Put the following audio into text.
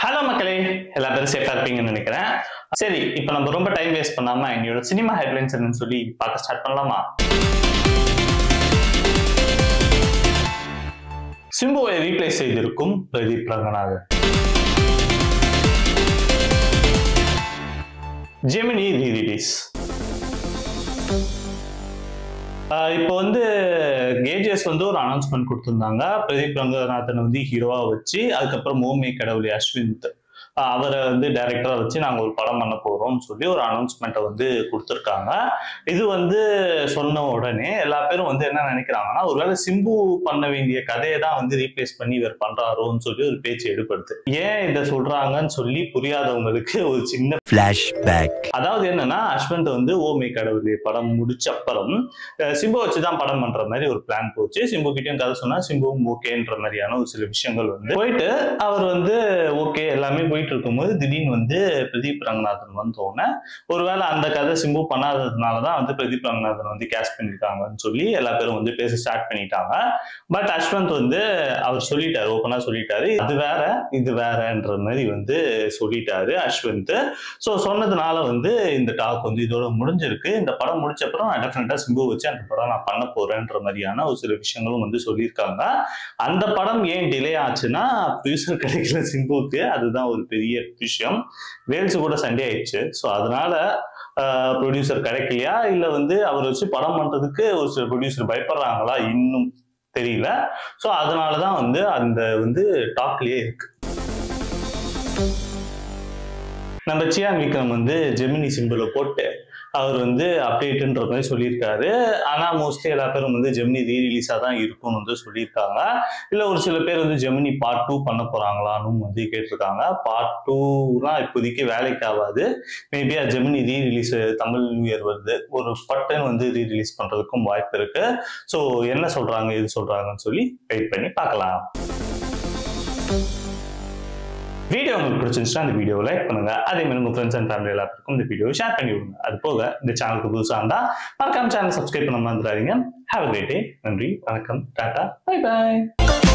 Hello மக்களே, எல்லா பேரும் சேஃபா இருப்பீங்கன்னு நினைக்கிறேன். சரி, இப்போ நம்ம ரொம்ப டைம் வேஸ்ட் பண்ணாம என்னோட சினிமா ஹெட்லைன்ஸ் என்னன்னு சொல்லி பார்க்க ஸ்டார்ட் பண்ணலாமா? சிம்புவை ரீப்ளேஸ் செய்திருக்கும் பிரதீப் ரங்கநாதன். ஜெமினி ரீ-ரிலீஸ். இப்போ கேஜிஎஸ் ஒரு அனௌன்ஸ்மெண்ட் கொடுத்திருந்தாங்க. பிரதீப் ரங்கநாதன் ஹீரோவா வச்சு, அதுக்கப்புறம் ஓமே கடவுளே அஸ்விந்த் அவரை டைரக்டரா வச்சு நாங்க ஒரு படம் பண்ண போறோம்னு சொல்லி ஒரு அனௌன்ஸ்மெண்ட்டை கொடுத்திருக்காங்க. இது சொன்ன உடனே எல்லா பேரும் என்ன நினைக்கிறாங்கன்னா, ஒருவேளை சிம்பு பண்ண வேண்டிய கதையை தான் ரீப்ளேஸ் பண்ணி இவர் பண்றாரோன்னு சொல்லி ஒரு பேச்சு எடுப்படுது. ஏன் இதை சொல்றாங்கன்னு சொல்லி புரியாதவங்களுக்கு ஒரு சின்ன ஃபிளாஷ்பேக். அதாவது என்னன்னா, அஸ்வந்த் ஓமே கடவுளே படம் முடிச்ச அப்புறம் சிம்பு வச்சுதான் படம் பண்ற மாதிரி ஒரு பிளான் போச்சு. சிம்பு கிட்டயும் கதை சொன்னா சிம்புவும் ஓகேன்ற மாதிரியான ஒரு சில விஷயங்கள் போயிட்டு அவர் ஓகே எல்லாமே போயிட்டு இருக்கும்போது திடீர்னு பிரதீப் ரங்கநாதன் வந்தோடனே ஒருவேளை அந்த கதை சிம்பு பண்ணாததுனாலதான் பிரதீப் ரங்கநாதன் கேஸ்ட் பண்ணிருக்காங்கன்னு சொல்லி எல்லா பேரும் பேச ஸ்டார்ட் பண்ணிட்டாங்க. பட் அஸ்வந்த் அவர் சொல்லிட்டாரு, ஓப்பனா சொல்லிட்டாரு, அது வேற இது வேறன்ற மாதிரி சொல்லிட்டாரு அஸ்வந்த். சோ சொன்னதுனால இந்த டாக் இதோட முடிஞ்சிருக்கு. இந்த படம் முடிச்ச அப்புறம் நான் டெஃபினட்டா சிம்பு வச்சு அந்த படம் நான் பண்ண போறேன்ற மாதிரியான ஒரு சில விஷயங்களும் சொல்லியிருக்காங்க. அந்த படம் ஏன் டிலே ஆச்சுன்னா, ப்ரொடியூசர் கிடைக்கல சிம்புக்கு. அதுதான் ஒரு பெரிய விஷயம். வேல்ஸ் கூட சண்டே ஆயிடுச்சு. ஸோ அதனால ப்ரொடியூசர் கிடைக்கலையா இல்ல அவர் வச்சு படம் பண்றதுக்கு ஒரு சில ப்ரொடியூசர் பயப்படுறாங்களா இன்னும் தெரியல. ஸோ அதனாலதான் அந்த டாக்லயே இருக்கு. நம்ம சியான் விக்ரம் ஜெமினி சிம்பிளை போட்டு அவர் அப்டேட்ன்ற மாதிரி சொல்லியிருக்காரு. ஆனா மோஸ்ட்லி எல்லா பேரும் ஜெமினி ரீ-ரிலீஸா தான் இருக்கும்னு சொல்லியிருக்காங்க. இல்ல ஒரு சில பேர் ஜெமினி பார்ட் 2 பண்ண போறாங்களான்னு கேட்டிருக்காங்க. பார்ட் 2 இப்போதைக்கு வேலைக்கு ஆகாது. Maybe Gemini re-release Tamil new year வருது, ஒரு பட்டன் ரீ-ரிலீஸ் பண்றதுக்கும் வாய்ப்பு இருக்கு. ஸோ என்ன சொல்றாங்க எது சொல்றாங்கன்னு சொல்லி வெயிட் பண்ணி பார்க்கலாம். வீடியோ உங்களுக்கு பிடிச்சிருந்துச்சுன்னா இந்த வீடியோ லைக் பண்ணுங்க. அதே மாதிரி உங்க ஃப்ரெண்ட்ஸ் அண்ட் ஃபேமிலி எல்லாருக்கும் இந்த வீடியோ ஷேர் பண்ணி விடுங்க. அது போக இந்த சேனலுக்கு புதுசா இருந்தா மறக்காம சேனல் சப்ஸ்கிரைப் பண்ண மறந்துடாதீங்க. Have a great day. நன்றி, வணக்கம், டாடா, பை பை.